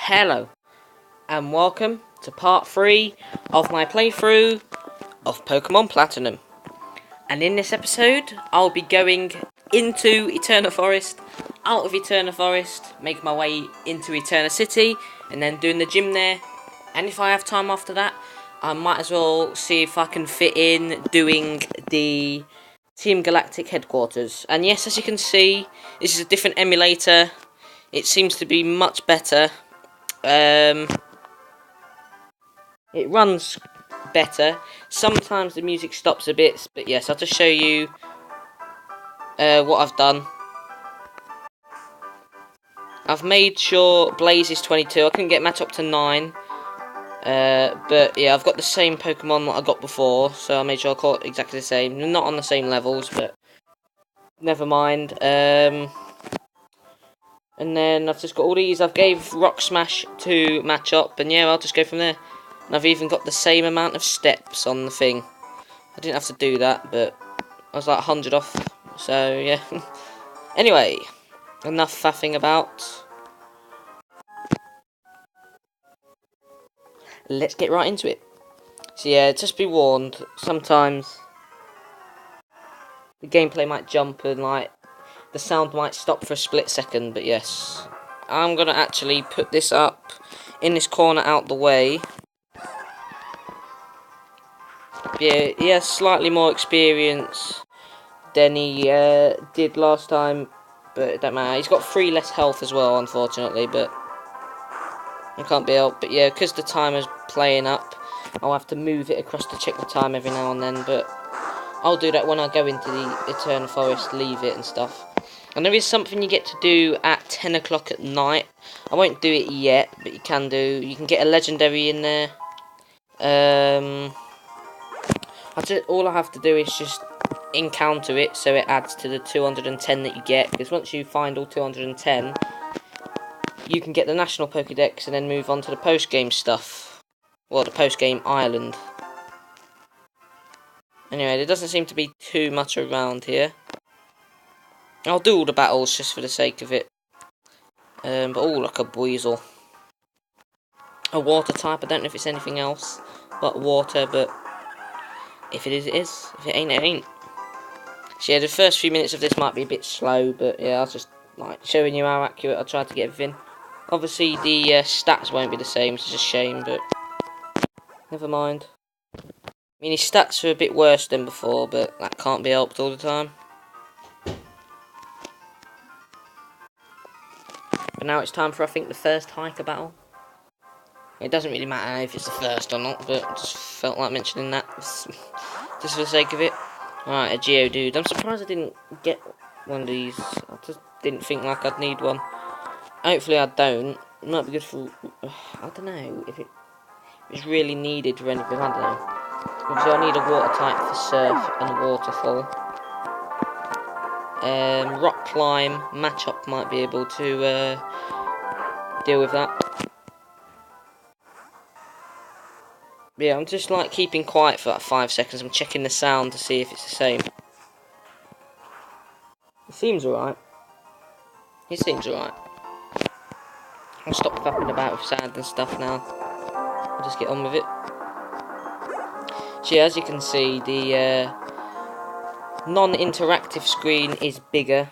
Hello, and welcome to part 3 of my playthrough of Pokemon Platinum. And in this episode, I'll be going into Eterna Forest, out of Eterna Forest, making my way into Eterna City, and then doing the gym there. And if I have time after that, I might as well see if I can fit in doing the Team Galactic headquarters. And yes, as you can see, this is a different emulator. It seems to be much better. It runs better. Sometimes the music stops a bit, but yes, I'll just show you what I've done. I've made sure Blaze is 22. I couldn't get Matt up to 9. But yeah, I've got the same Pokemon that I got before, so I made sure I caught exactly the same. Not on the same levels, but never mind. And then I've just got all these. I've gave Rock Smash to match up, and yeah, I'll just go from there. And I've even got the same amount of steps on the thing. I didn't have to do that, but I was like 100 off, so yeah. Anyway, enough faffing about. Let's get right into it. So yeah, just be warned, sometimes the gameplay might jump and like the sound might stop for a split second, but yes. I'm gonna actually put this up in this corner out the way. Yeah, he has slightly more experience than he did last time, but it don't matter. He's got 3 less health as well, unfortunately, but I can't be helped. But yeah, because the timer's playing up, I'll have to move it across to check the time every now and then, but I'll do that when I go into the Eternal Forest, leave it and stuff. And there is something you get to do at 10 o'clock at night. I won't do it yet, but you can do. You can get a legendary in there. All I have to do is just encounter it, so it adds to the 210 that you get. Because once you find all 210, you can get the National Pokédex and then move on to the post-game stuff. Well, the post-game island. Anyway, there doesn't seem to be too much around here. I'll do all the battles just for the sake of it. But look, a Buizel. A water type. I don't know if it's anything else but water, but if it is, it is. If it ain't, it ain't. So yeah, the first few minutes of this might be a bit slow, but yeah, I was just like showing you how accurate I tried to get everything. Obviously, the stats won't be the same, which is a shame, but never mind. I mean, his stats are a bit worse than before, but that can't be helped all the time. But now it's time for, I think, the first hiker battle. It doesn't really matter if it's the first or not, but I just felt like mentioning that, just for the sake of it. Right, a Geodude. I'm surprised I didn't get one of these. I just didn't think like I'd need one. Hopefully I don't. It might be good for... I don't know if it's really needed for anything. I don't know. Obviously I need a water type for Surf and Waterfall. Rock Climb, Matchup might be able to deal with that. Yeah, I'm just like keeping quiet for like 5 seconds. I'm checking the sound to see if it's the same. It seems alright. It seems alright. I'll stop fapping about with sound and stuff now. I'll just get on with it. So yeah, as you can see, the non-interactive screen is bigger.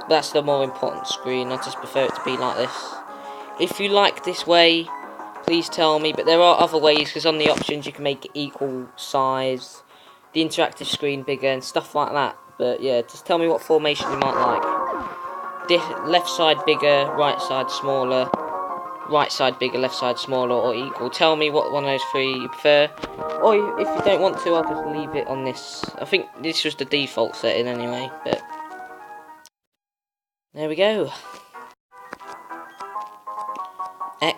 That's the more important screen. I just prefer it to be like this. If you like this way, please tell me. But there are other ways, because on the options you can make it equal size, the interactive screen bigger and stuff like that. But yeah, just tell me what formation you might like. This left side bigger, right side smaller, right side bigger, left side smaller, or equal. Tell me what one of those 3 you prefer. Or if you don't want to, I'll just leave it on this. I think this was the default setting anyway, but there we go. X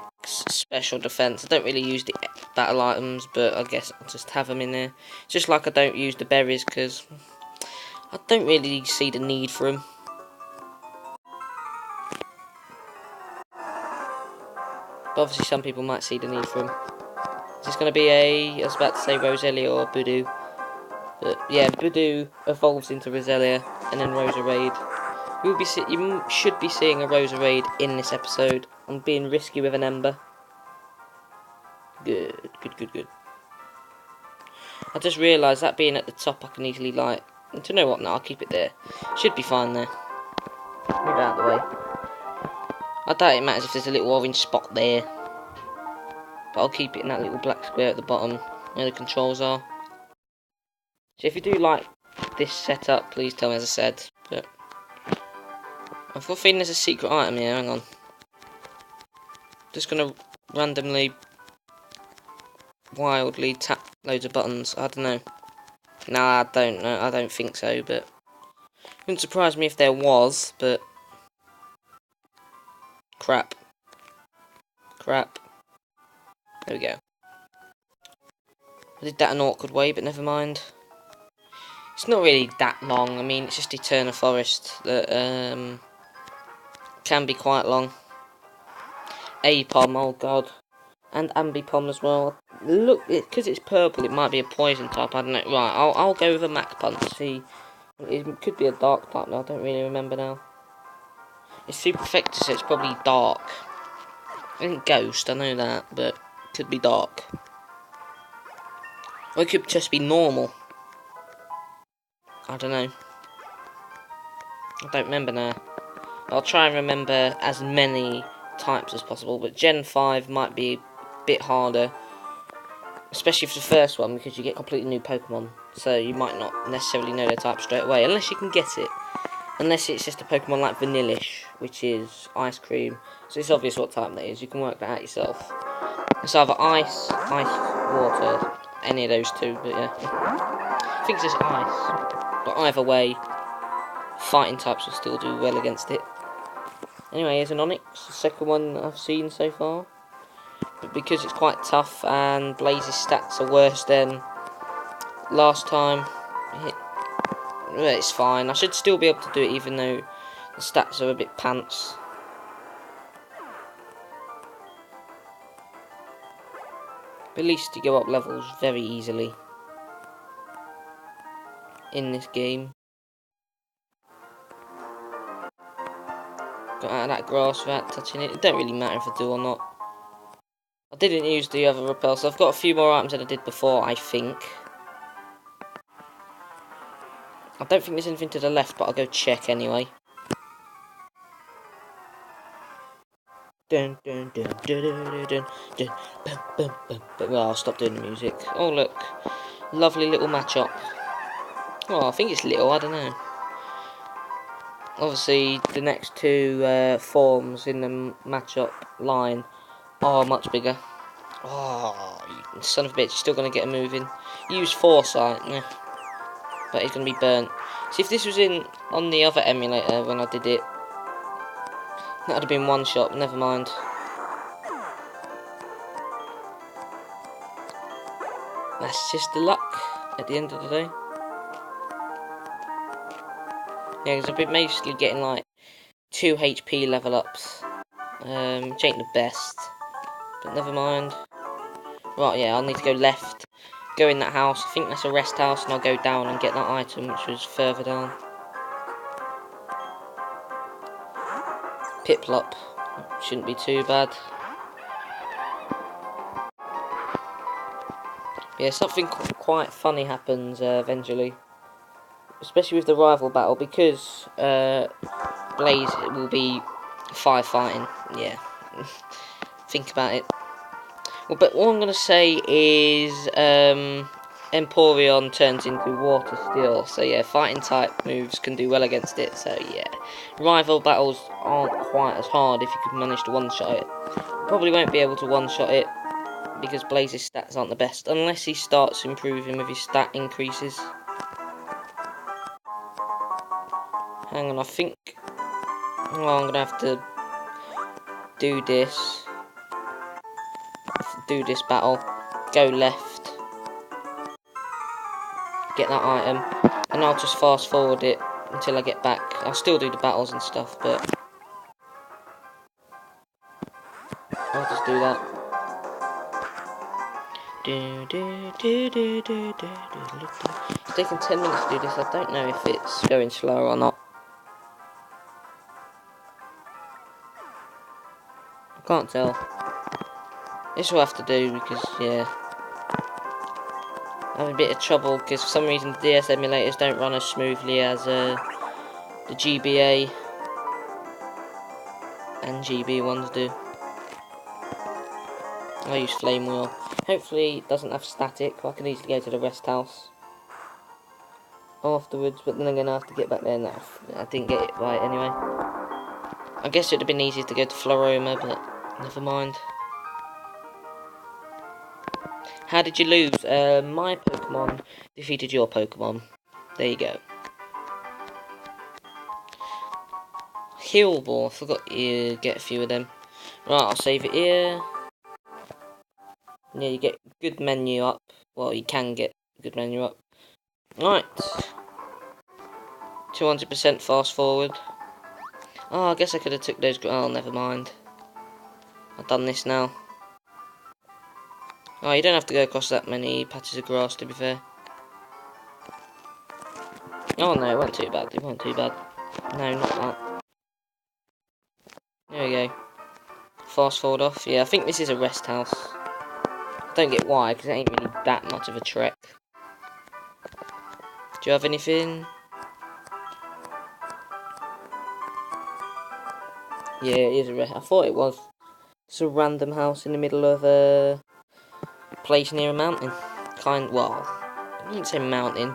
special defense. I don't really use the battle items, but I guess I'll just have them in there. Just like I don't use the berries, because I don't really see the need for them. But obviously some people might see the need for them. Is this going to be I was about to say Roselia or Budu. But yeah, Budu evolves into Roselia and then Roserade. You should be seeing a Roserade in this episode. I'm being risky with an ember. Good, good, good, good. I just realised that being at the top, I can easily light. And do you know what? No, I'll keep it there. Should be fine there. Move out of the way. I doubt it matters if there's a little orange spot there. But I'll keep it in that little black square at the bottom where the controls are. So if you do like this setup, please tell me, as I said. But I've got a feeling there's a secret item here. Hang on. Just gonna randomly, wildly tap loads of buttons. I don't know. Nah, I don't know. I don't think so. But wouldn't surprise me if there was. But crap. Crap. There we go. I did that an awkward way, but never mind. It's not really that long. I mean, it's just Eterna Forest that can be quite long. A-Pom, oh god. And Ambipom as well. Look, because it's purple, it might be a poison type. I don't know. Right, I'll go with a Mach Punch. See, it could be a dark type. I don't really remember now. It's super effective, so it's probably dark. I think Ghost, I know that, but it could be dark. Or it could just be normal. I don't know. I don't remember now. I'll try and remember as many types as possible, but Gen 5 might be a bit harder. Especially for the first one, because you get completely new Pokemon. So you might not necessarily know their type straight away, unless you can get it. Unless it's just a Pokemon like Vanillish, which is Ice Cream. So it's obvious what type that is, you can work that out yourself. It's either Ice, Water, any of those two, but yeah. I think it's just Ice. But either way, fighting types will still do well against it. Anyway, here's an Onix, the second one I've seen so far. But because it's quite tough and Blaze's stats are worse than last time, it's fine. I should still be able to do it even though the stats are a bit pants. But at least you go up levels very easily in this game. Got out of that grass without touching it. It don't really matter if I do or not. I didn't use the other repel, so I've got a few more items than I did before, I think. I don't think there's anything to the left, but I'll go check anyway. Dun, dun, dun, dun, dun, dun, dun, bum, bum, bum, bum. Well, I'll stop doing the music. Oh, look. Lovely little matchup. Oh, I think it's little, I don't know. Obviously, the next two forms in the matchup line are much bigger. Oh, you son of a bitch, you're still going to get a move in. Use Foresight, yeah. But he's going to be burnt. See, if this was on the other emulator when I did it, that would have been one shot, but never mind. That's just the luck at the end of the day. Yeah, because I've been mostly getting like 2 HP level ups. Which ain't the best, but never mind. Right, yeah, I'll need to go left. Go in that house. I think that's a rest house, and I'll go down and get that item, which was further down. Piplup. Shouldn't be too bad. Yeah, something quite funny happens eventually. Especially with the rival battle, because Blaze will be firefighting. Yeah. Think about it. Well, but what I'm going to say is Emporion turns into Water Steel. So yeah, fighting type moves can do well against it. So yeah, rival battles aren't quite as hard if you can manage to one-shot it. Probably won't be able to one-shot it because Blaze's stats aren't the best. Unless he starts improving with his stat increases. Hang on, I think... Oh, I'm going to have to do this. Do this battle. Go left. Get that item. And I'll just fast forward it until I get back. I'll still do the battles and stuff, but... I'll just do that. It's taking 10 minutes to do this. I don't know if it's going slower or not. I can't tell. This will have to do because, yeah. I have a bit of trouble because for some reason the DS emulators don't run as smoothly as the GBA and GB ones do. I use Flame Wheel. Hopefully it doesn't have static. I can easily go to the rest house afterwards, but then I'm going to have to get back there now. I didn't get it right anyway. I guess it would have been easier to go to Floroma, but never mind. How did you lose? My Pokemon defeated your Pokemon. There you go. Heal Ball. I forgot you get a few of them. Right, I'll save it here. Yeah, you get good menu up. Well, you can get good menu up. Right. 200% fast forward. Oh, I guess I could have took those. Oh, never mind. I've done this now. Oh, you don't have to go across that many patches of grass, to be fair. Oh no, it wasn't too bad. It wasn't too bad. No, not that. There we go. Fast forward off. Yeah, I think this is a rest house. I don't get why, because it ain't really that much of a trek. Do you have anything? Yeah, it is a rest. I thought it was. It's a random house in the middle of a place near a mountain. Well, I wouldn't say mountain.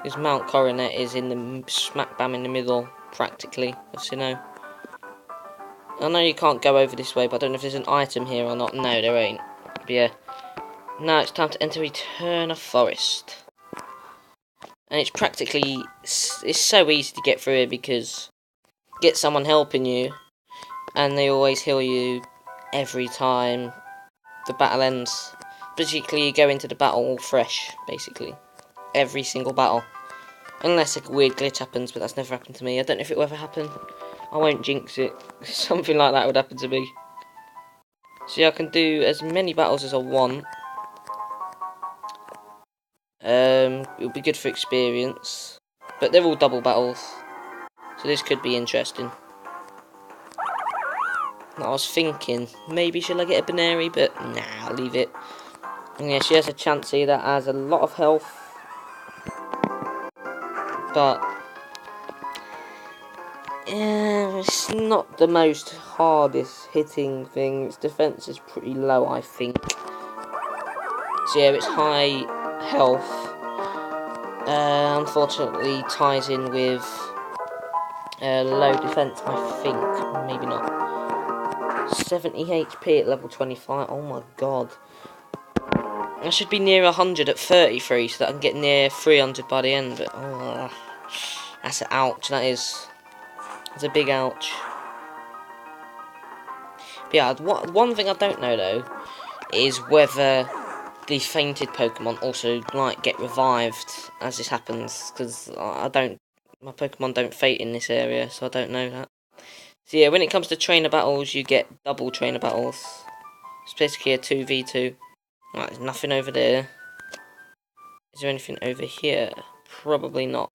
Because Mount Coronet is in the smack bam in the middle, practically, of Sinnoh. I know you can't go over this way, but I don't know if there's an item here or not. No, there ain't. But yeah. Now it's time to enter Eterna Forest. And it's practically, it's so easy to get through here because get someone helping you, and they always heal you every time the battle ends. Basically, you go into the battle all fresh, basically. Every single battle. Unless a weird glitch happens, but that's never happened to me. I don't know if it will ever happen. I won't jinx it. Something like that would happen to me. See, I can do as many battles as I want. It'll be good for experience. But they're all double battles. So this could be interesting. I was thinking, maybe should I get a Baneri, but nah, I'll leave it. And yeah, she has a Chansey that has a lot of health. But yeah, it's not the most hardest hitting thing. Its defense is pretty low, I think. So yeah, it's high health. Unfortunately, ties in with low defense, I think. Maybe not. 70 HP at level 25. Oh my god. I should be near 100 at 33 so that I can get near 300 by the end. But oh, that's an ouch. That is. It's a big ouch. But yeah, one thing I don't know though is whether the fainted Pokemon also might get revived as this happens, because my Pokemon don't faint in this area, so I don't know that. So yeah, when it comes to trainer battles, you get double trainer battles. It's basically a 2v2. Right, there's nothing over there. Is there anything over here? Probably not.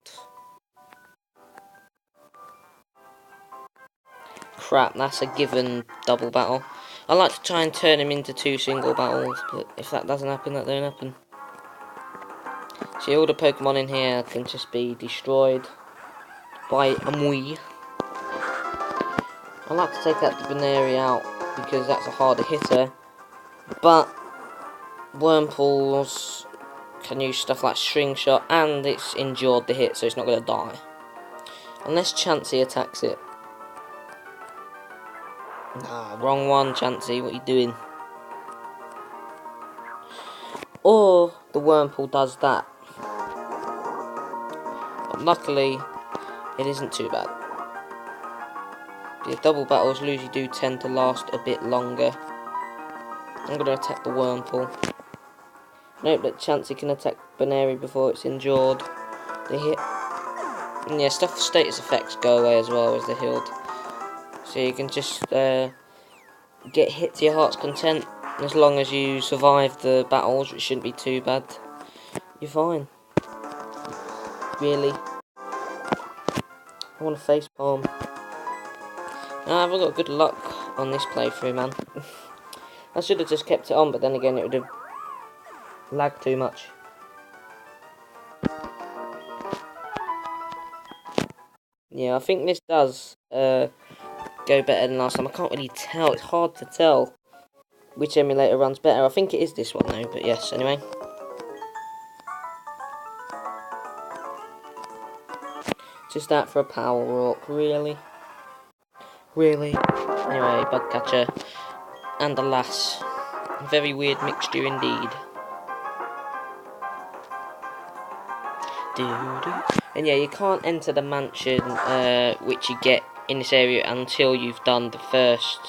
Crap, that's a given double battle. I like to try and turn them into 2 single battles, but if that doesn't happen, that don't happen. See, all the Pokemon in here can just be destroyed by Amui. I like to take that Baneri out because that's a harder hitter, but Wurmpools can use stuff like String Shot, and it's endured the hit, so it's not going to die. Unless Chansey attacks it. Nah, wrong one, Chansey, what are you doing? Or the Wurmpool does that. But luckily, it isn't too bad. The double battles usually do tend to last a bit longer. I'm going to attack the Wurmpool. Note that Chansey can attack Baneri before it's endured the hit. And yeah, stuff status effects go away as well as they're healed. So you can just get hit to your heart's content. As long as you survive the battles, which shouldn't be too bad, you're fine. Really. I want a facepalm. I've got good luck on this playthrough, man. I should have just kept it on, but then again it would have lagged too much. Yeah, I think this does go better than last time. I can't really tell. It's hard to tell which emulator runs better. I think it is this one though, but yes, anyway. Just that for a power walk, really? Really? Anyway, bug catcher. And alas, a very weird mixture indeed. And yeah, you can't enter the mansion, which you get in this area until you've done the first,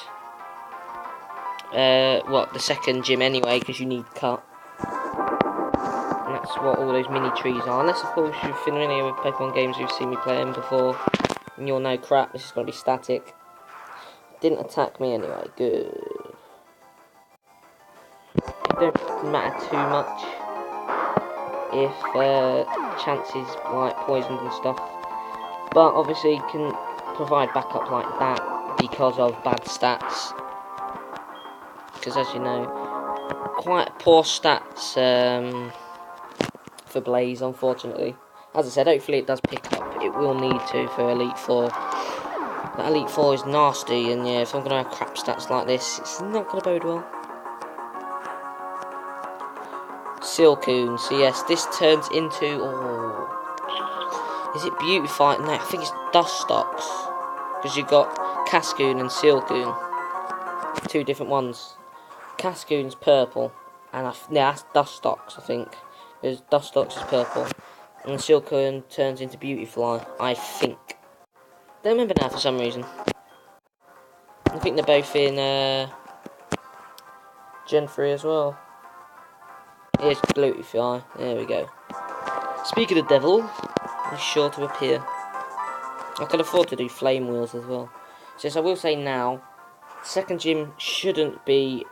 the second gym anyway, because you need cut. And that's what all those mini trees are. Unless, of course, you're familiar with Pokemon games, you've seen me playing before, and you'll know, crap, this is going to be static. Didn't attack me anyway, good. It don't matter too much if chances like poisoned and stuff, but obviously you can provide backup like that because of bad stats, because as you know, quite poor stats for Blaze, unfortunately. As I said, hopefully it does pick up. It will need to for Elite 4. That Elite 4 is nasty, and yeah, if I'm going to have crap stats like this, it's not going to bode well. Silcoon, so yes, this turns into, is it Beautify? No, I think it's Dustox, because you've got Cascoon and Silcoon, two different ones. Cascoon's purple, and that's Dustox, I think, because Dustox is purple, and Silcoon turns into Beautifly, I think. Don't remember now for some reason. I think they're both in Gen 3 as well. Here's Glutify, there we go. Speaking of devil, he's sure to appear. I can afford to do flame wheels as well. So yes, I will say now, second gym shouldn't be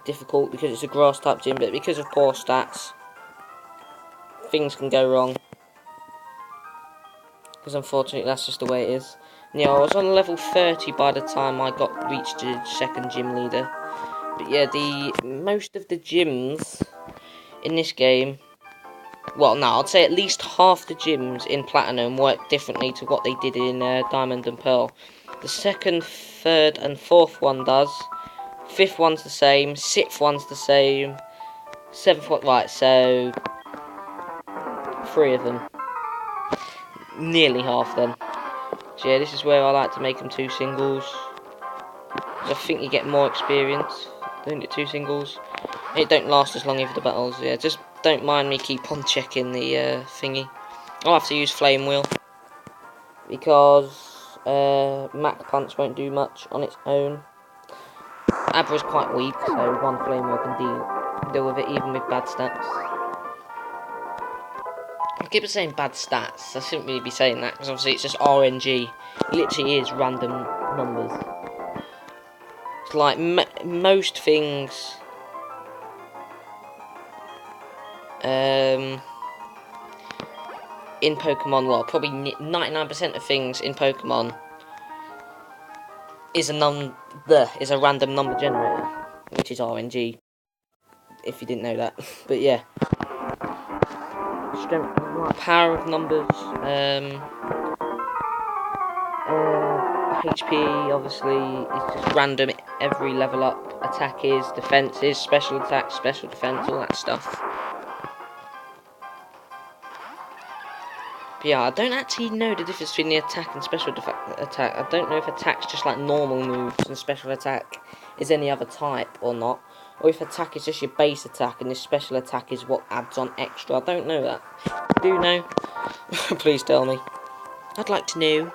difficult because it's a grass type gym, but because of poor stats, things can go wrong. Because unfortunately that's just the way it is. And yeah, I was on level 30 by the time I reached the second gym leader. But yeah, most of the gyms in this game, well, no, I'd say at least half the gyms in Platinum work differently to what they did in Diamond and Pearl. The second, third, and fourth one does. Fifth one's the same. Sixth one's the same. Seventh one, right, so 3 of them. Nearly half then. So yeah, this is where I like to make them 2 singles. Because I think you get more experience doing it 2 singles. It don't last as long either, the battles. Yeah, just don't mind me keep on checking the thingy. I'll have to use Flame Wheel, because Mach Punch won't do much on its own. Abra's quite weak, so one Flame Wheel can deal with it even with bad stats. I keep saying bad stats. I shouldn't really be saying that, because obviously it's just RNG. It literally is random numbers. It's like most things. In Pokemon, well, probably 99% of things in Pokemon is a random number generator, which is RNG, if you didn't know that. But yeah, strength, power of numbers, HP obviously is just random every level up. Attack is, defense is, special attack, special defense, all that stuff. But yeah, I don't actually know the difference between the attack and special attack. I don't know if attack's just like normal moves and special attack is any other type or not. Or if attack is just your base attack and this special attack is what adds on extra. I don't know that. Do you know? Please tell me. I'd like to know.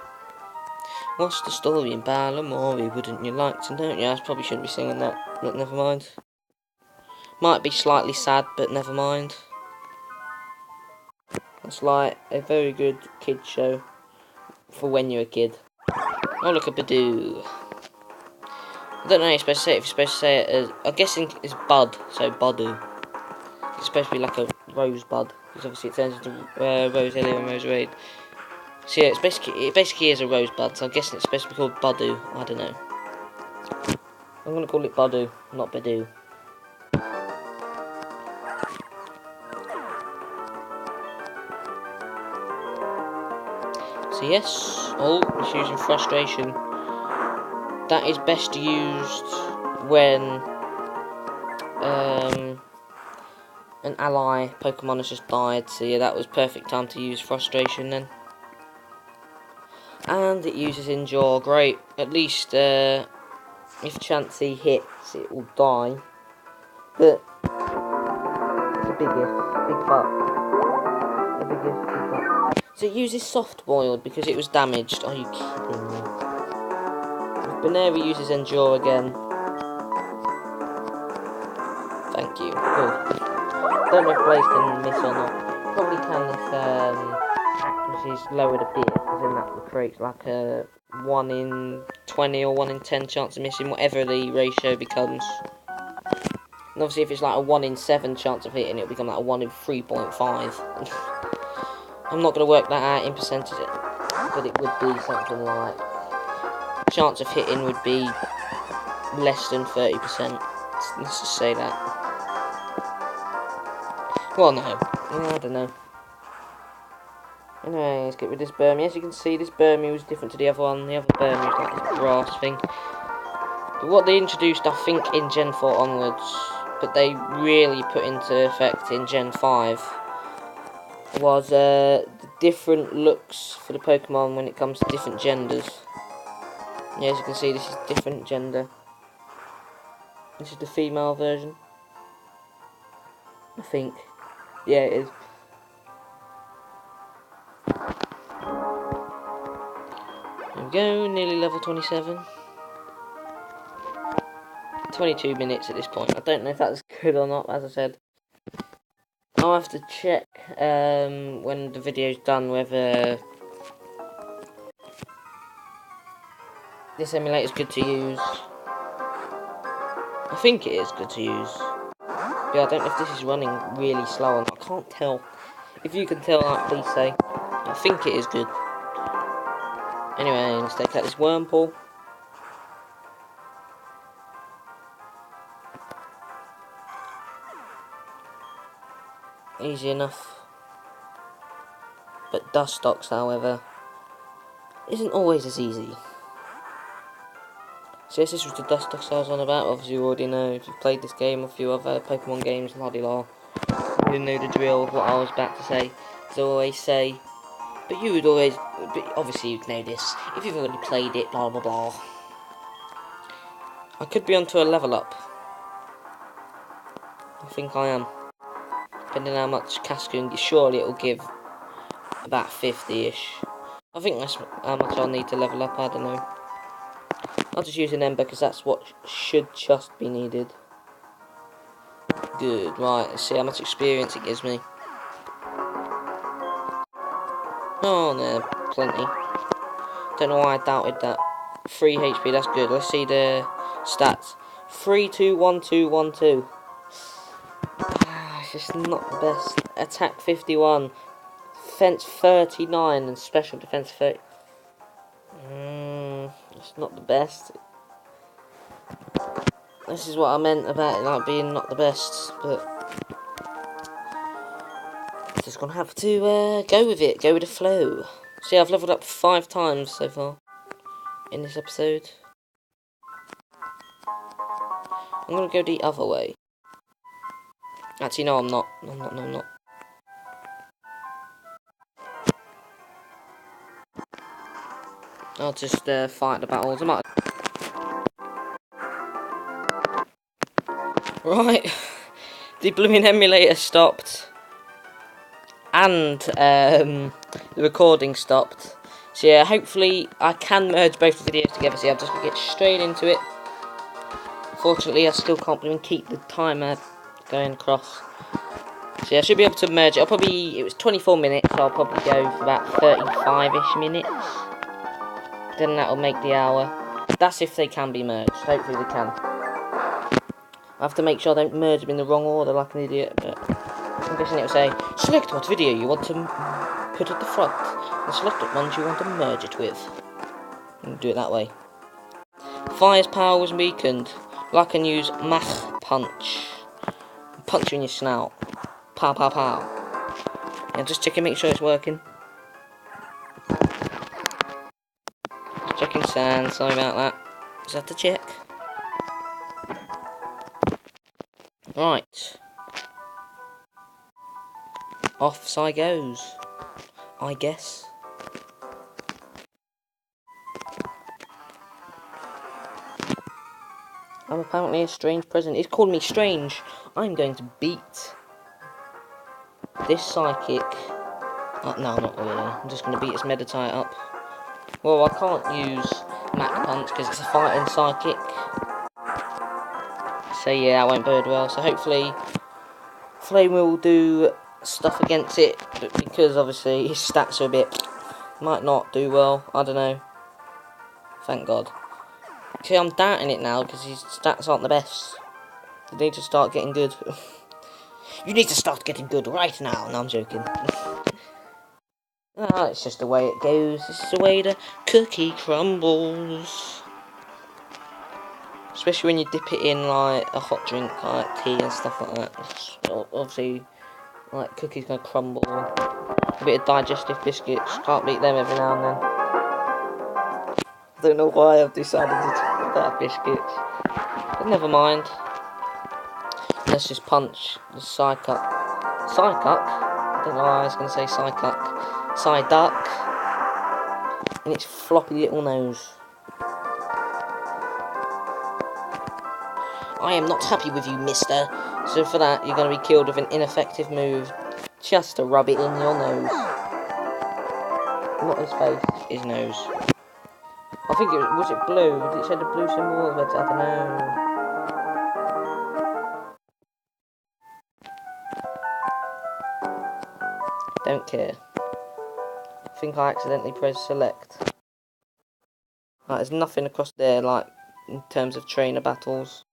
What's the story in Balamori? Wouldn't you like to know? Yeah, I probably shouldn't be singing that, but never mind. Might be slightly sad, but never mind. It's like a very good kid show for when you're a kid. Oh, look at Badoo. I don't know how you're supposed to say it. If you're supposed to say it as, I'm guessing it's Bud, so Badoo. It's supposed to be like a rosebud, because obviously it turns into Roselia and Roserade. So yeah, it basically is a rosebud, so I'm guessing it's supposed to be called Budu. I don't know. I'm gonna call it Budu, not Badu. So yes, it's using frustration. That is best used when an ally Pokemon has just died. So yeah, that was perfect time to use frustration then. And it uses Endure, great. At least if Chansey hits, it will die. But it's a big if, big but. A big if, big but. So it uses Soft Boiled because it was damaged. Are you kidding me? If Baneri uses Endure again. Thank you. Good. Don't know if Blaze can miss or not. Probably can if accuracy's lowered a bit, because then that will create like a 1 in 20 or 1 in 10 chance of missing, whatever the ratio becomes. And obviously if it's like a 1 in 7 chance of hitting, it'll become like a 1 in 3.5. I'm not going to work that out in percentage, but it would be something like... chance of hitting would be less than 30%. Let's just say that. Well, no. I don't know. Anyway, let's get rid of this Burmy. As you can see, this Burmy was different to the other one. The other Burmy was like this grass thing. But what they introduced, I think, in Gen 4 onwards, but they really put into effect in Gen 5, was the different looks for the Pokemon when it comes to different genders. Yeah, as you can see, this is different gender. This is the female version. I think. Yeah, it is. There we go, nearly level 27. 22 minutes at this point. I don't know if that's good or not, as I said. I'll have to check when the video's done whether this emulator's good to use. I think it is good to use. Yeah, I don't know if this is running really slow or not. I can't tell. If you can tell, please say. I think it is good. Anyway, let's take out this Wurmple. Easy enough. But Dustox, however, isn't always as easy. So yes, this was the Dustox I was on about. Obviously you already know if you've played this game or a few other Pokemon games, la-di-la. You know the drill of what I was about to say. As I always say. But you would always, but obviously you'd know this. If you've already played it, blah blah blah. I could be onto a level up. I think I am. Depending on how much Cascoon, surely it will give about 50-ish. I think that's how much I'll need to level up, I don't know. I'll just use an Ember because that's what should just be needed. Good, right, let's see how much experience it gives me. Oh no, plenty. Don't know why I doubted that. 3 HP, that's good. Let's see the stats. 3, 2, 1, 2, 1, 2. It's just not the best. Attack 51. Defense 39 and special defense 30. It's not the best. This is what I meant about it like being not the best, but just gonna have to go with it, go with the flow. See, I've leveled up 5 times so far in this episode. I'm gonna go the other way. Actually, no, I'm not. No, I'm not. I'll just fight the battles. Right, the blooming emulator stopped, and the recording stopped. So yeah, hopefully I can merge both the videos together. So yeah, I'm just gonna get straight into it. Fortunately, I still can't even keep the timer going across. So yeah, I should be able to merge it. It was 24 minutes, so I'll probably go for about 35-ish minutes. Then that'll make the hour. That's if they can be merged. Hopefully they can. I have to make sure I don't merge them in the wrong order like an idiot, but I'm guessing it'll say, select what video you want to put at the front. and select what ones you want to merge it with. And do it that way. Fire's power was weakened. I can use Mach Punch. Punch you in your snout. Pow, pow, pow. Yeah, just checking, make sure it's working. Just checking sand, sorry about that. Just have to check. Right. Off Psy goes. I guess. I'm apparently a strange present. It's called me strange. I'm going to beat this psychic. No, not really. I'm just going to beat its Meditite up. Well, I can't use Mach Punch because it's a fighting psychic. So yeah, that won't bode well. So hopefully, Flame will do stuff against it, but because obviously his stats are a bit, might not do well. I don't know. Thank God. See, I'm doubting it now because his stats aren't the best. You need to start getting good. You need to start getting good right now. No, I'm joking. It's just the way it goes. This is the way the cookie crumbles. Especially when you dip it in like a hot drink, like tea and stuff like that. It's obviously, like cookies gonna crumble. A bit of digestive biscuits. Can't beat them every now and then. I don't know why I've decided to talk about biscuits. But never mind. Let's just punch the Psycuck. Psycuck? I don't know why I was going to say Psycuck. Psyduck. And its floppy little nose. I am not happy with you, mister. So for that, you're going to be killed with an ineffective move. Just to rub it in your nose. Not his face, his nose. I think it was it blue? Did it say the blue symbol? I don't know. Don't care. I think I accidentally pressed select. Right, there's nothing across there, like, in terms of trainer battles.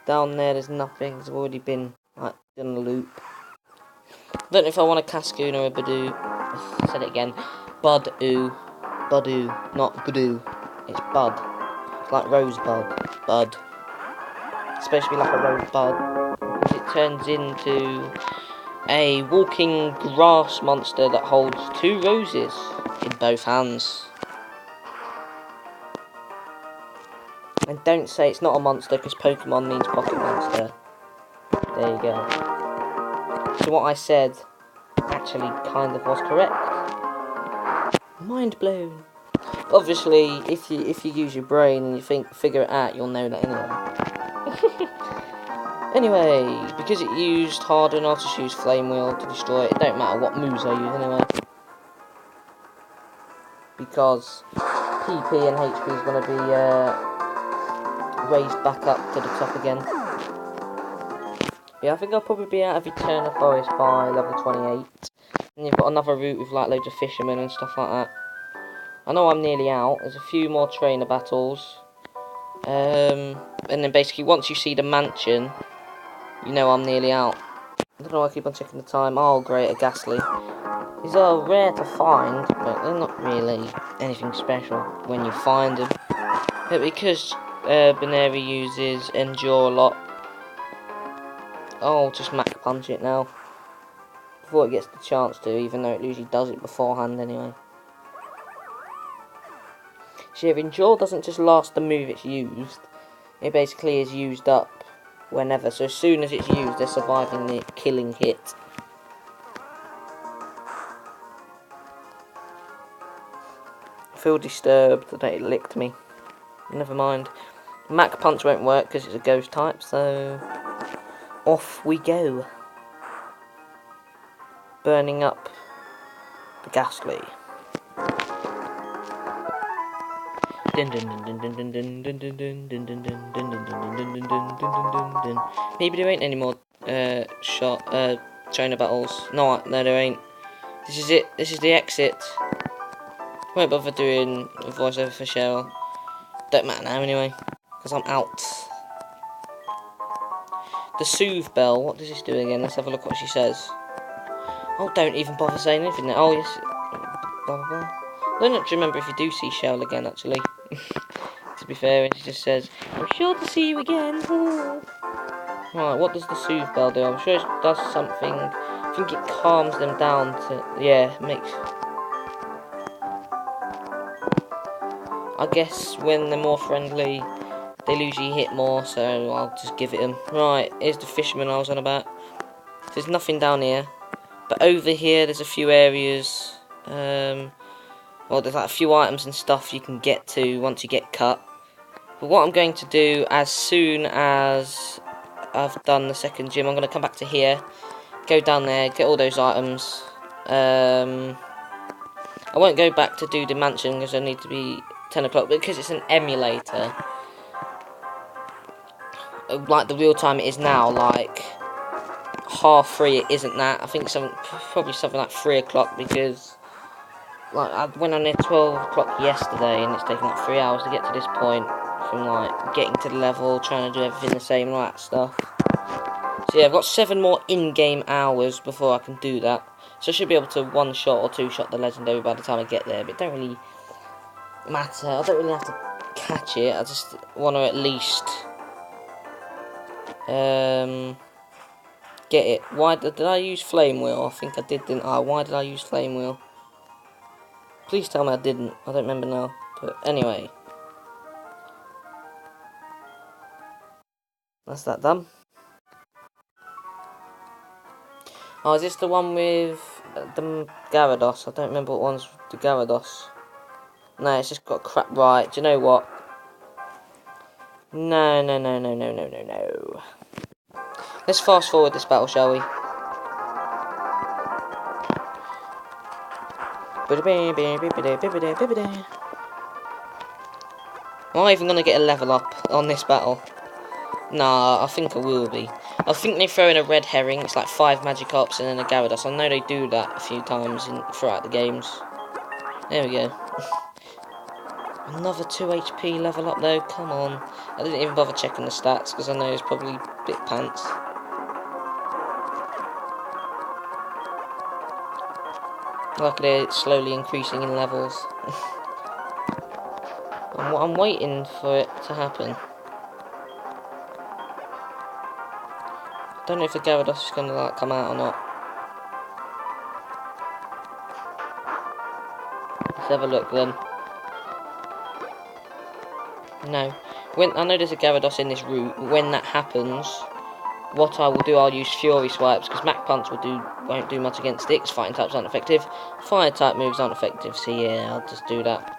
Down there's nothing. I've already been, like, done a loop. I don't know if I want a Cascoon or a Badoo. I said it again. Bud-oo. Bud-oo, not Badoo. It's Bud. It's like Rosebud. Bud. It's supposed to be like a Rosebud. Because it turns into a walking grass monster that holds 2 roses in both hands. And don't say it's not a monster, because Pokemon means pocket monster. There you go. So what I said actually kind of was correct. Mind blown. Obviously, if you use your brain and you figure it out, you'll know that anyway. Anyway, because it used Harden, I'll just use Flame Wheel to destroy it. It don't matter what moves I use anyway. Because PP and HP is going to be raised back up to the top again. Yeah, I think I'll probably be out of Eterna Forest by level 28. And you've got another route with like loads of fishermen and stuff like that. I know I'm nearly out. There's a few more trainer battles. And then basically once you see the mansion, you know I'm nearly out. I don't know why I keep on checking the time. Oh great, a Ghastly. These are rare to find, but they're not really anything special when you find them. But because Binary uses Endure a lot, I'll just Mach Punch it now. Before it gets the chance to, even though it usually does it beforehand anyway. So if Endure doesn't just last the move it's used, it basically is used up whenever. So as soon as it's used, they're surviving the killing hit. I feel disturbed that it licked me. Never mind. Mach Punch won't work because it's a ghost type, so off we go. Burning up the Ghastly. Maybe there ain't any more trainer battles. No, there ain't. This is it. This is the exit. Won't bother doing a voiceover for Cheryl. Don't matter now anyway, because I'm out. The Soothe Bell. What does this do again? Let's have a look what she says. Oh, don't even bother saying anything. Oh yes. blah blah blah. I don't actually remember if you do see Shell again, actually. To be fair, and she just says, "I'm sure to see you again." Right, what does the soothe bell do? I'm sure it does something. I think it calms them down to, yeah, makes. I guess when they're more friendly, they'll usually hit more, so I'll just give it them. Right, here's the fisherman I was on about. There's nothing down here, but over here there's a few areas. Well, there's like a few items and stuff you can get to once you get cut. But what I'm going to do as soon as I've done the second gym, I'm going to come back to here, go down there, get all those items. I won't go back to do the mansion because I need to be 10 o'clock, because it's an emulator. Like the real time it is now, like 3:30, it isn't that. I think probably something like 3 o'clock, because like I went on there 12 o'clock yesterday and it's taken like 3 hours to get to this point, from like getting to the level, trying to do everything the same and all that stuff. So yeah, I've got 7 more in-game hours before I can do that. So I should be able to 1-shot or 2-shot the legendary by the time I get there, but it don't really matter. I don't really have to catch it. I just want to at least get it. Why did I use flame wheel? I think I did, didn't I? Why did I use flame wheel? Please tell me I didn't. I don't remember now. But anyway, that's that done. Oh, is this the one with the Gyarados? I don't remember what one's the Gyarados. No, it's just got crap. Right, do you know what? No. Let's fast forward this battle, shall we? Am I even going to get a level up on this battle? Nah, I think I will be. I think they throw in a red herring. It's like 5 Magikarps and then a Gyarados. I know they do that a few times throughout the games. There we go. Another 2 HP level up though, come on. I didn't even bother checking the stats because I know it's probably a bit pants. Luckily it's slowly increasing in levels. I'm waiting for it to happen. I don't know if the Gyarados is going to like come out or not. Let's have a look then. No. I know there's a Gyarados in this route. When that happens, what I will do, I'll use Fury Swipes, because Mach Punch won't do much against it, because fighting types aren't effective. Fire type moves aren't effective, so yeah, I'll just do that.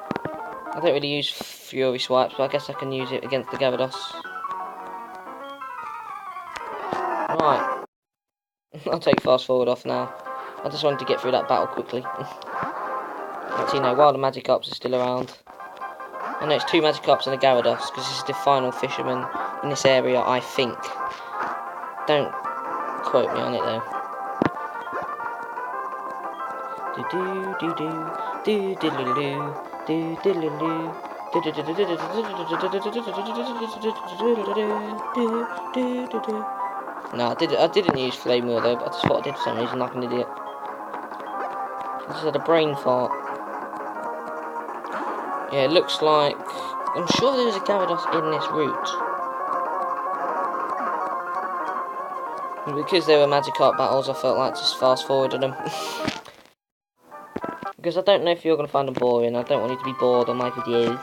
I don't really use Fury Swipes, but I guess I can use it against the Gyarados. Right. I'll take fast forward off now. I just wanted to get through that battle quickly. Actually, no, while the Magikarps are still around. I know it's 2 Magikarps and a Gyarados, because this is the final fisherman in this area, I think. Don't quote me on it though. No, I didn't use flame wheel though, but I just thought I did for some reason like an idiot. I just had a brain fart. Yeah, it looks like... I'm sure there was a Gyarados in this route. And because they were Magikarp battles, I felt like just fast forwarding them. Because I don't know if you're going to find them boring. I don't want you to be bored on my videos.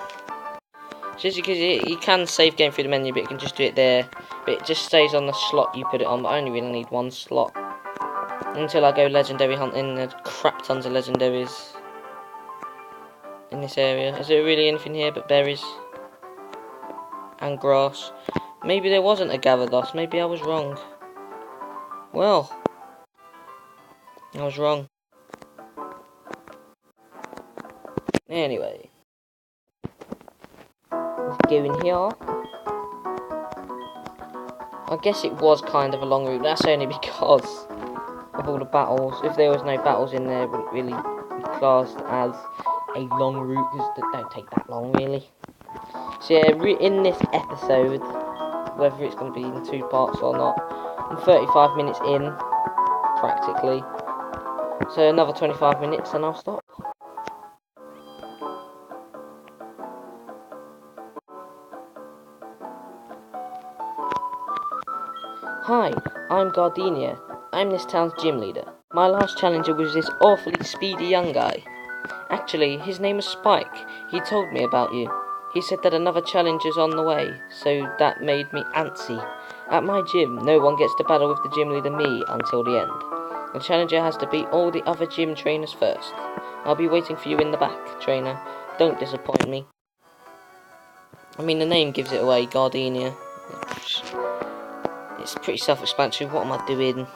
Just because you can save game through the menu, but you can just do it there. But it just stays on the slot you put it on, but I only really need 1 slot. Until I go legendary hunting, there's crap tons of legendaries in this area. Is there really anything here but berries? And grass. Maybe there wasn't a Gyarados, maybe I was wrong. Well, I was wrong. Anyway, let's go in here. I guess it was kind of a long route, that's only because of all the battles. If there was no battles in there, it wouldn't really be classed as a long route, because they don't take that long really. So yeah, in this episode, whether it's going to be in 2 parts or not, I'm 35 minutes in, practically. So another 25 minutes and I'll stop. Hi, I'm Gardenia. I'm this town's gym leader. My last challenger was this awfully speedy young guy. Actually, his name was Spike. He told me about you. He said that another challenger's on the way, so that made me antsy. At my gym, no one gets to battle with the gym leader me until the end. The challenger has to beat all the other gym trainers first. I'll be waiting for you in the back, trainer. Don't disappoint me. I mean, the name gives it away, Gardenia. It's pretty self-explanatory. What am I doing?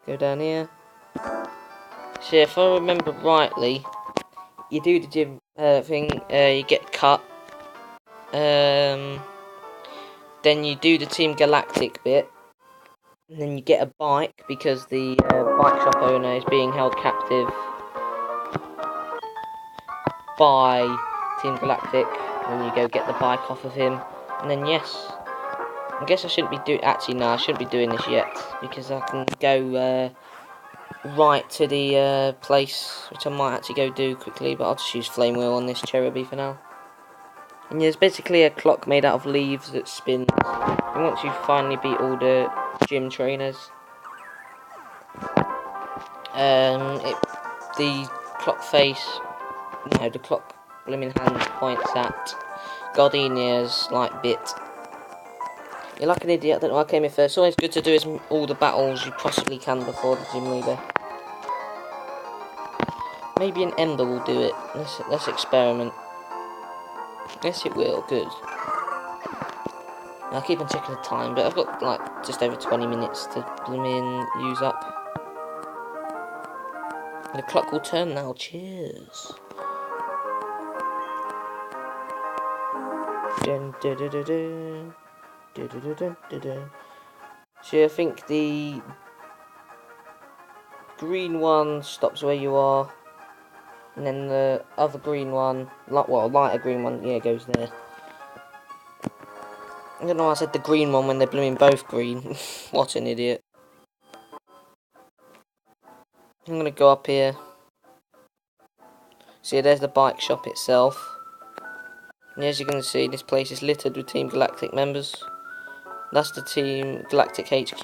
Go down here. So if I remember rightly, you do the gym thing, you get cut. Then you do the Team Galactic bit. And then you get a bike because the bike shop owner is being held captive by Team Galactic. And then you go get the bike off of him. And then yes, I guess I shouldn't be actually no, I shouldn't be doing this yet because I can go right to the place, which I might actually go do quickly. But I'll just use Flame Wheel on this Cherubi for now. And there's basically a clock made out of leaves that spins. And once you finally beat all the gym trainers, the clock face, no, the clock blooming hand points at Gardenia's like bit. You're like an idiot. I don't know why I came here first. It's always good to do all the battles you possibly can before the gym leader. Maybe an Ember will do it. Let's experiment. Yes, it will. Good. I'll keep on checking the time, but I've got like just over 20 minutes to use up. The clock will turn now. Cheers. Dun, dun, dun, dun, dun. Dun, dun, dun, dun, dun, dun. So I think the green one stops where you are, and then the other green one, lighter green one, yeah, goes there. I don't know why I said the green one when they're blooming both green. What an idiot. I'm gonna go up here. See, there's the bike shop itself. And as you can see, this place is littered with Team Galactic members. That's the Team Galactic HQ.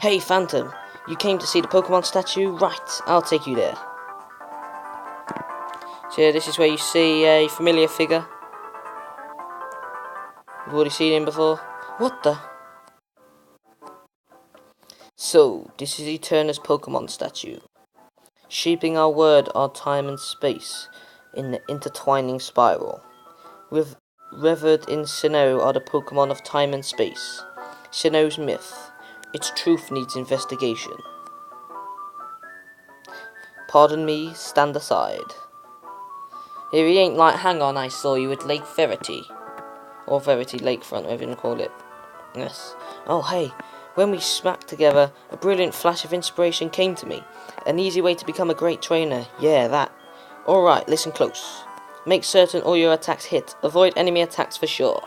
Hey, Phantom, you came to see the Pokemon statue? Right, I'll take you there. So yeah, this is where you see a familiar figure. You've already seen him before. What the? So, this is Eterna's Pokemon statue. Shaping our world, our time and space, in the intertwining spiral. Revered in Sinnoh are the Pokemon of time and space. Sinnoh's myth. Its truth needs investigation. Pardon me, stand aside. Here he ain't like, hang on, I saw you at Lake Verity. Or Verity Lakefront, whatever you want to call it. Yes. Oh, hey. When we smacked together, a brilliant flash of inspiration came to me. An easy way to become a great trainer. Yeah, that. Alright, listen close. Make certain all your attacks hit. Avoid enemy attacks for sure.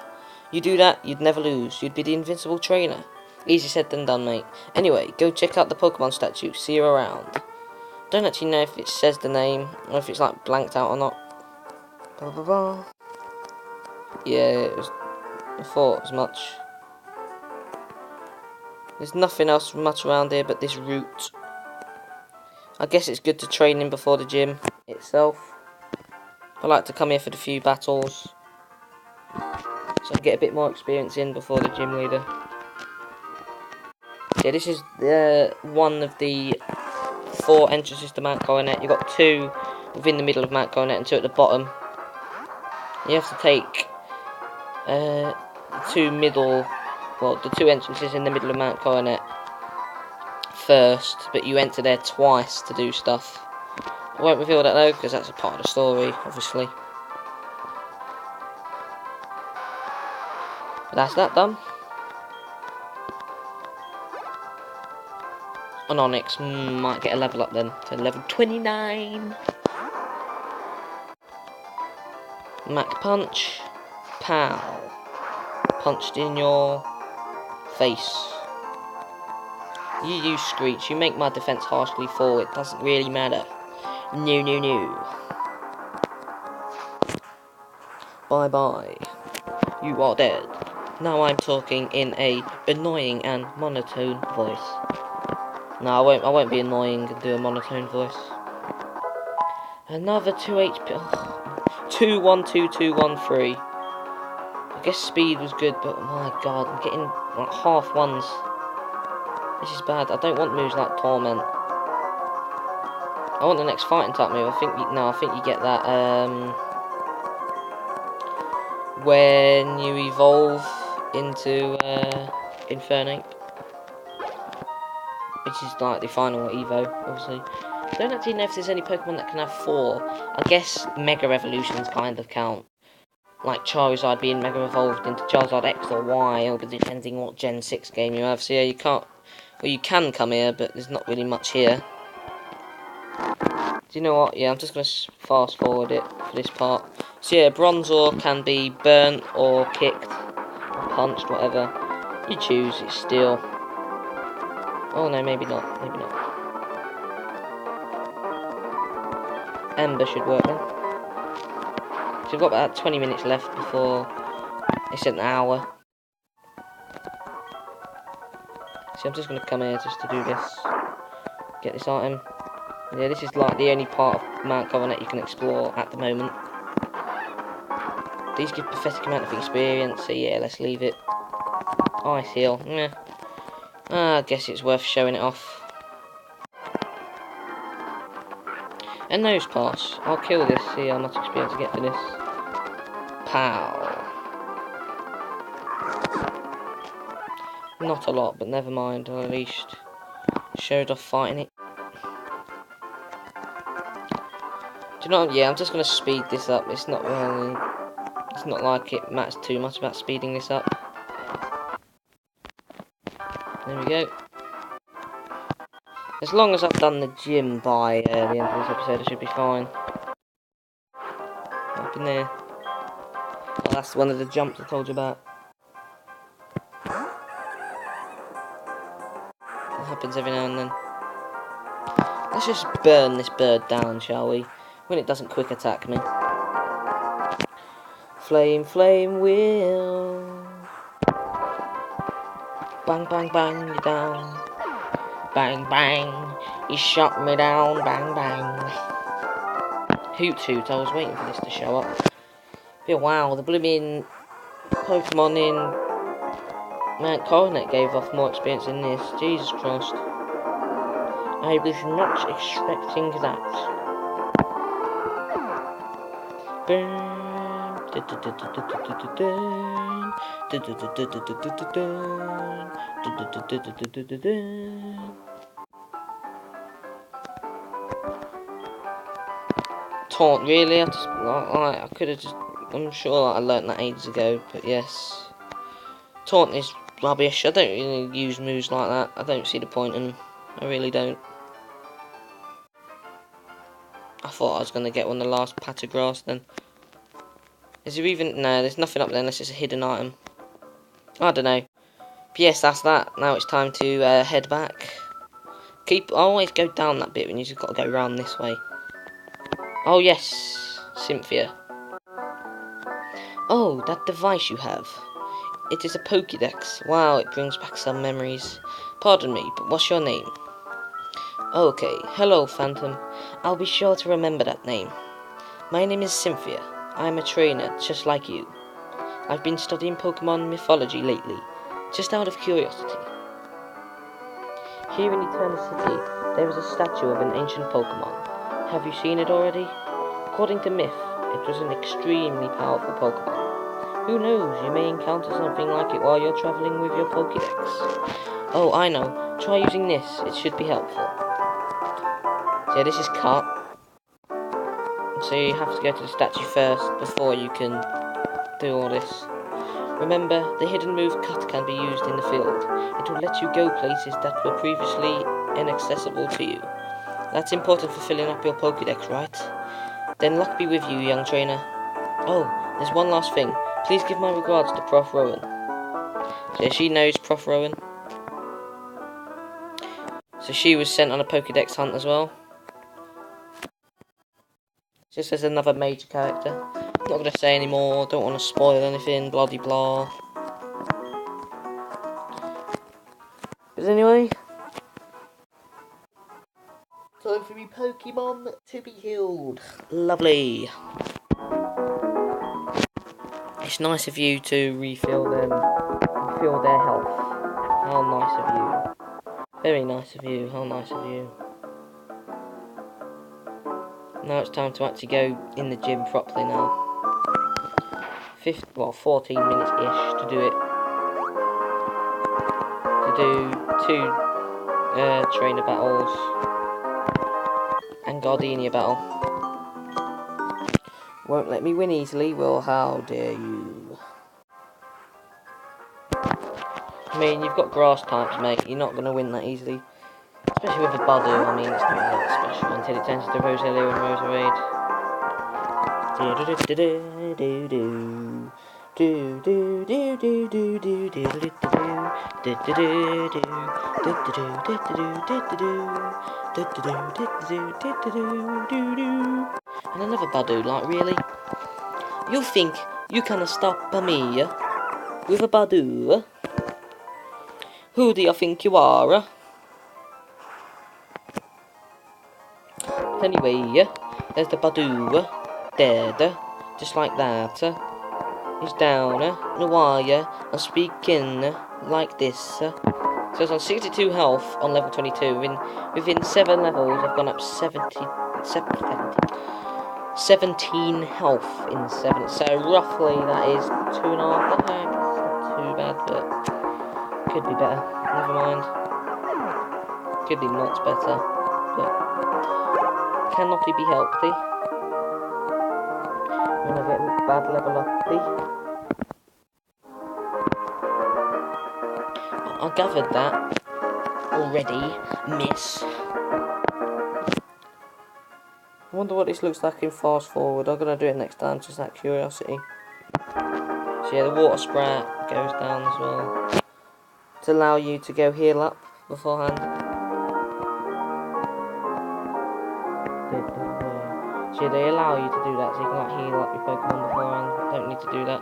You do that, you'd never lose. You'd be the invincible trainer. Easy said than done, mate. Anyway, go check out the Pokemon statue. See you around. Don't actually know if it says the name, or if it's like blanked out or not. Blah, blah, blah. Yeah, I thought as much. There's nothing else much around here but this route. I guess it's good to train in before the gym itself. I like to come here for the few battles, so I get a bit more experience in before the gym leader. Yeah, this is one of the 4 entrances to Mount Coronet. You've got 2 within the middle of Mount Coronet and 2 at the bottom. You have to take the 2 entrances in the middle of Mount Coronet first, but you enter there twice to do stuff. I won't reveal that though, because that's a part of the story, obviously. But that's that done. An Onyx might get a level up then to level 29. Mac Punch. Pow. Punched in your face. You use Screech. You make my defense harshly fall. It doesn't really matter. No, no, no. Bye bye. You are dead. Now I'm talking in a annoying and monotone voice. No, I won't be annoying and do a monotone voice. Another 2 HP. Oh, 2, 1, 2, 2, 1, 3. I guess speed was good, but oh my god, I'm getting like half ones. This is bad. I don't want moves like Torment. I want the next fighting type move. I think you get that when you evolve into Infernape, which is like the final Evo, obviously. I don't actually know if there's any Pokemon that can have 4. I guess Mega Evolutions kind of count. Like Charizard being Mega Evolved into Charizard X or Y, or depending what Gen 6 game you have. So yeah, you can't... Well, you can come here, but there's not really much here. Do you know what? Yeah, I'm just going to fast forward it for this part. So yeah, Bronzor can be burnt or kicked or punched, whatever. You choose, it's steel. Oh no, maybe not, maybe not. Ember should work then. So we've got about 20 minutes left before it's an hour. So I'm just going to come here just to do this. Get this item. Yeah, this is like the only part of Mount Coronet you can explore at the moment. These give pathetic amount of experience, so yeah, let's leave it. Ice heal, yeah. I guess it's worth showing it off. And nose pass. I'll kill this, see how much experience I get for this. Pow. Not a lot, but never mind, I at least showed off fighting it. Do you know what? Yeah, I'm just going to speed this up. It's not really... It's not like it matters too much about speeding this up. There we go. As long as I've done the gym by the end of this episode, I should be fine. Up in there. Oh, that's one of the jumps I told you about. That happens every now and then. Let's just burn this bird down, shall we? When it doesn't quick attack me. Flame, flame wheel. Bang, bang, bang, you down. Bang, bang. You shot me down. Bang, bang. Hoot hoot, I was waiting for this to show up. But wow, the blooming Pokemon in Mount Coronet gave off more experience than this. Jesus Christ. I was not expecting that. Taunt, really? I could have just... I'm sure I learnt that ages ago, but yes. Taunt is rubbish. I don't really use moves like that. I don't see the point in them. I really don't. I thought I was going to get one the last patch of grass then. Is there even... No, there's nothing up there unless it's a hidden item. I don't know. But yes, that's that. Now it's time to head back. Always go down that bit when you just got to go round this way. Oh yes, Cynthia. Oh, that device you have. It is a Pokédex. Wow, it brings back some memories. Pardon me, but what's your name? Okay, hello, Phantom. I'll be sure to remember that name. My name is Cynthia. I'm a trainer, just like you. I've been studying Pokemon mythology lately, just out of curiosity. Here in Eterna City, there is a statue of an ancient Pokemon. Have you seen it already? According to myth, it was an extremely powerful Pokemon. Who knows, you may encounter something like it while you're travelling with your Pokédex. Oh, I know. Try using this, it should be helpful. So yeah, this is cut. So you have to go to the statue first before you can do all this. Remember, the hidden move cut can be used in the field. It will let you go places that were previously inaccessible to you. That's important for filling up your Pokédex, right? Then luck be with you, young trainer. Oh, there's one last thing. Please give my regards to Prof. Rowan. So she knows Prof. Rowan. So she was sent on a Pokédex hunt as well. Just as another major character. Not going to say any more, don't want to spoil anything, blah de blah. anyway. Time for me Pokemon to be healed. Lovely. It's nice of you to refill them, refill their health. How nice of you. Very nice of you, how nice of you. Now it's time to actually go in the gym properly now. 14 minutes-ish to do it. To do 2 trainer battles and Gardenia battle. Won't let me win easily, well, how dare you. I mean, you've got grass types, mate, you're not going to win that easily. Especially with a Budu, I mean, it's not really that special until it turns into Rosalia and Roserade. And another Budu, like, really? You think you can stop me with a Budu? Who do you think you are? Anyway, there's the Budu, dead, just like that. He's down in a wire and speaking like this. So it's on 62 health on level 22. Within 7 levels, I've gone up 17 health in 7. So roughly that is 2.5. It's not too bad, but could be better. Never mind. Could be much better, but cannot be helped. When I get a bad level up. I gathered that already, miss. I wonder what this looks like in fast forward. I'm gonna do it next time, just out of curiosity. So yeah, the water sprout goes down as well to allow you to go heal up beforehand. So yeah, they allow you to do that, so you can like heal up your Pokemon beforehand. Don't need to do that.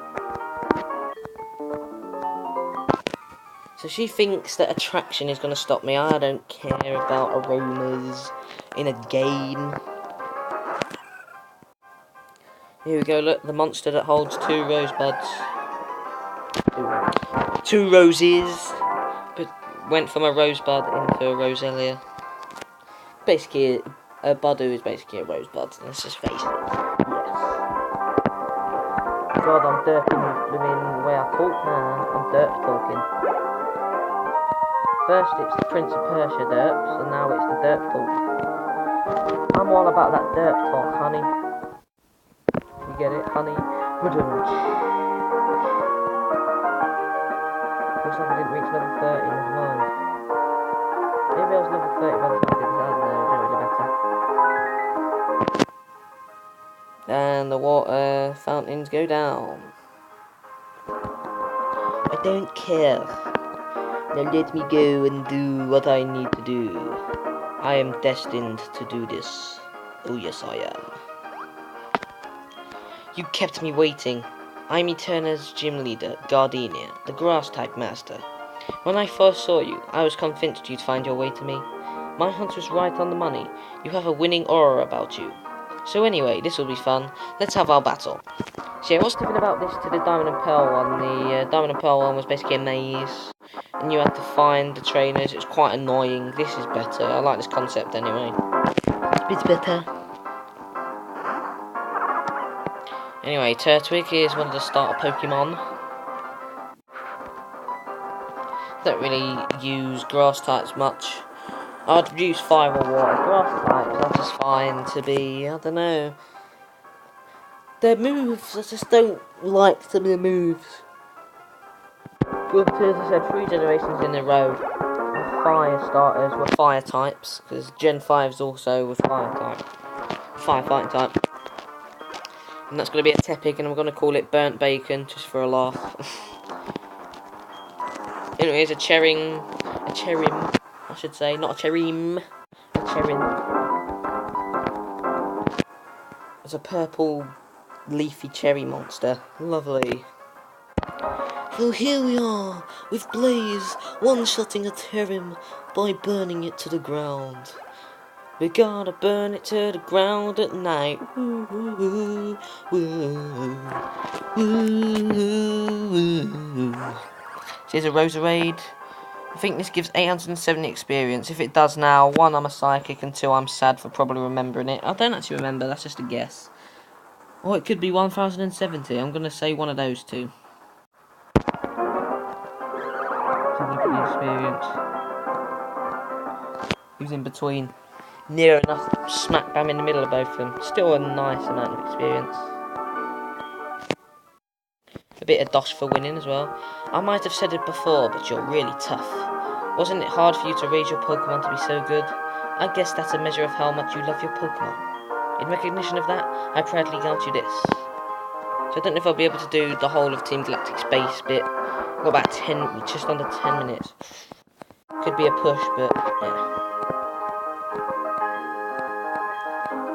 So she thinks that attraction is going to stop me. I don't care about aromas in a game. Here we go, look, the monster that holds 2 rosebuds. 2 roses. But went from a rosebud into a roselia. Basically, a Budu is basically a rosebud. Let's just face it. Yes. God, I'm derping the way I talk now. I'm derp talking. First it's the Prince of Persia derps, and now it's the derp talk. I'm all about that derp talk, honey. You get it, honey? Looks like I didn't reach level 30, never mind. Maybe I was level 30 by the time I did this, I don't know, it don't really matter. And the water fountains go down. I don't care. Now let me go and do what I need to do. I am destined to do this. Oh yes I am. You kept me waiting. I'm Eterna's gym leader, Gardenia, the grass type master. When I first saw you, I was convinced you'd find your way to me. My hunch was right on the money. You have a winning aura about you. So anyway, this will be fun. Let's have our battle. So yeah, what's different about this to the Diamond and Pearl one? The Diamond and Pearl one was basically a maze, and you had to find the trainers. It was quite annoying. This is better. I like this concept anyway. It's better. Anyway, Turtwig is one of the starter Pokemon. Don't really use grass types much. I'd use fire or water. Grass types I just find to be, I don't know. Their moves, I just don't like some of the moves. But as I said, 3 generations in a row, the fire starters were fire types, because Gen 5's also with fire type. Fire fighting type. And that's going to be a Tepig, and I'm going to call it Burnt Bacon, just for a laugh. Anyway, here's a Cherim, I should say, not a Cherim, a Cherim. It's a purple, leafy cherry monster. Lovely. So here we are, with Blaze one-shotting a Terrim by burning it to the ground. We gotta burn it to the ground at night. Woo, woo, woo, woo, woo. Here's a Roserade. I think this gives 870 experience. If it does now, 1, I'm a psychic, and 2, I'm sad for probably remembering it. I don't actually remember, that's just a guess. Or it could be 1070. I'm gonna say one of those two. Let's have a look at the experience. Who's in between? Near enough, smack bam in the middle of both of them. Still a nice amount of experience. A bit of dosh for winning as well. I might have said it before, but you're really tough. Wasn't it hard for you to raise your Pokemon to be so good? I guess that's a measure of how much you love your Pokemon. In recognition of that, I proudly grant you this. So I don't know if I'll be able to do the whole of Team Galactic's base bit. I've got about 10, just under 10 minutes. Could be a push, but yeah.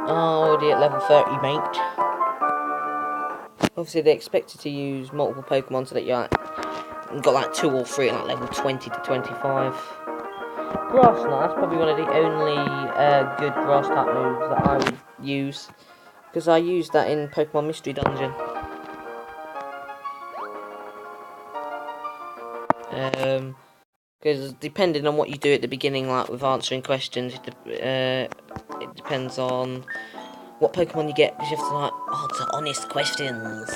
Already at level 30, mate. Obviously, they expect you to use multiple Pokemon so that you've got like 2 or 3 at like level 20 to 25. Grass Knot, that's probably one of the only good grass type moves that I would use. Because I used that in Pokemon Mystery Dungeon. Because depending on what you do at the beginning, like with answering questions, it depends on what Pokemon you get, because you have to like answer honest questions.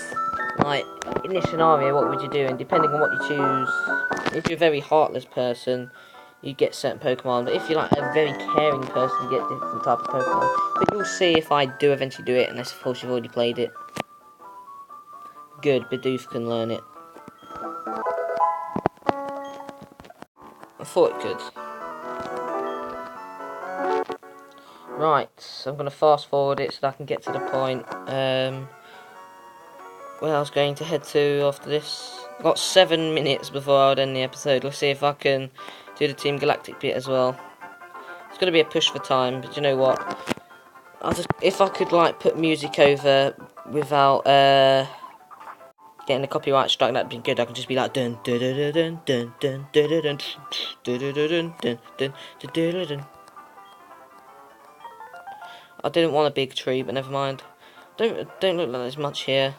Like in this scenario, what would you do? And depending on what you choose, if you're a very heartless person, you get certain Pokemon. But if you're like a very caring person, you get different type of Pokemon. But you'll see if I do eventually do it, unless of course you've already played it. Good, Bidoof can learn it. I thought it could. Right, so I'm going to fast forward it so that I can get to the point where I was going to head to after this. I've got 7 minutes before I would end the episode. Let's see if I can do the Team Galactic bit as well. It's going to be a push for time, but you know what? If I could like put music over without getting a copyright strike, that'd be good. I could just be like dun dun dun dun dun dun dun dun dun dun dun dun dun dun. I didn't want a big tree, but never mind. Don't look like there's much here.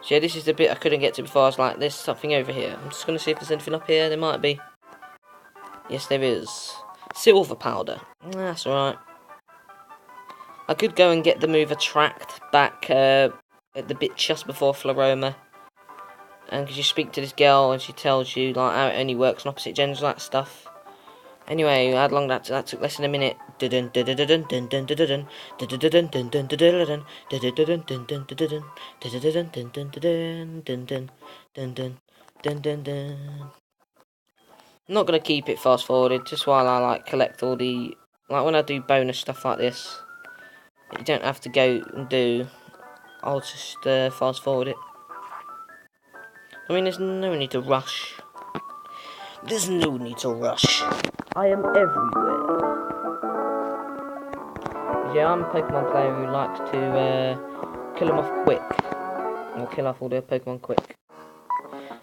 So yeah, this is the bit I couldn't get to before. I was like, there's something over here. I'm just gonna see if there's anything up here. There might be. Yes, there is. Silver powder. That's alright. I could go and get the move Attract back at the bit just before Floroma. And because you speak to this girl and she tells you like how it only works on opposite genders, that stuff. Anyway, how long that took? Less than a minute. I'm not gonna keep it fast forwarded, just while I like collect all the when I do bonus stuff like this. You don't have to go and do. I'll just fast forward it. I mean, there's no need to rush. There's no need to rush. I am everywhere. Yeah, I'm a Pokemon player who likes to kill them off quick. Or kill off all the Pokemon quick.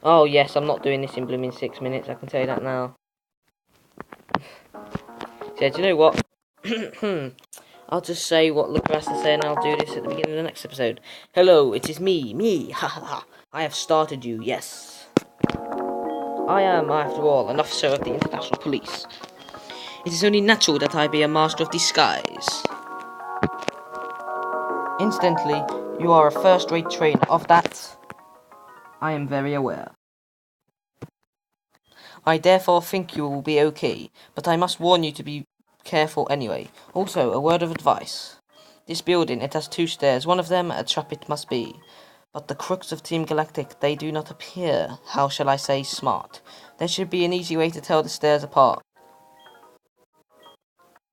Oh yes, I'm not doing this in blooming 6 minutes, I can tell you that now. So, do you know what? I'll just say what Luca has to say and I'll do this at the beginning of the next episode. Hello, it is me, ha ha ha. I have started you, yes. I am, after all, an officer of the International Police. It is only natural that I be a master of disguise. Incidentally, you are a first-rate trainer. Of that, I am very aware. I therefore think you will be okay, but I must warn you to be careful anyway. Also, a word of advice. This building, it has 2 stairs. One of them, a trap it must be. But the crooks of Team Galactic, they do not appear, how shall I say, smart. There should be an easy way to tell the stairs apart.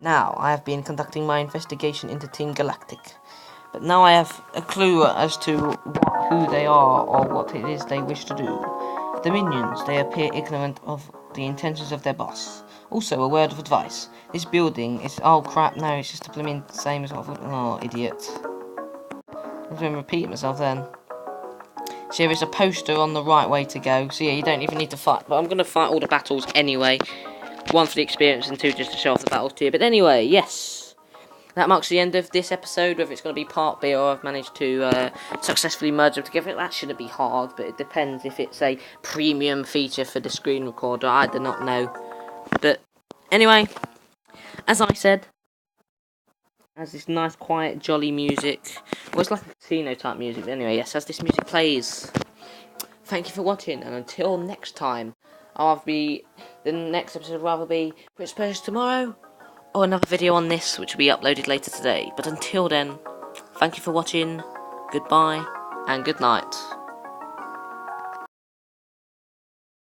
Now, I have been conducting my investigation into Team Galactic. But now I have a clue as to who they are or what it is they wish to do. The minions, they appear ignorant of the intentions of their boss. Also, a word of advice. This building is... Oh crap, no, it's just a blooming same as what... Oh, idiot. I'm going to repeat myself then. So there is a poster on the right way to go. So yeah, you don't even need to fight. But I'm going to fight all the battles anyway. 1 for the experience and 2 just to show off the battles to you. But anyway, yes. That marks the end of this episode. Whether it's going to be part B or I've managed to successfully merge them together. That shouldn't be hard. But it depends if it's a premium feature for the screen recorder. I do not know. But anyway, as I said, has this nice, quiet, jolly music. Well, it's like a casino type music. But anyway, yes, as this music plays, thank you for watching, and until next time, the next episode will either be British Purchase tomorrow, or another video on this, which will be uploaded later today. But until then, thank you for watching, goodbye, and good night.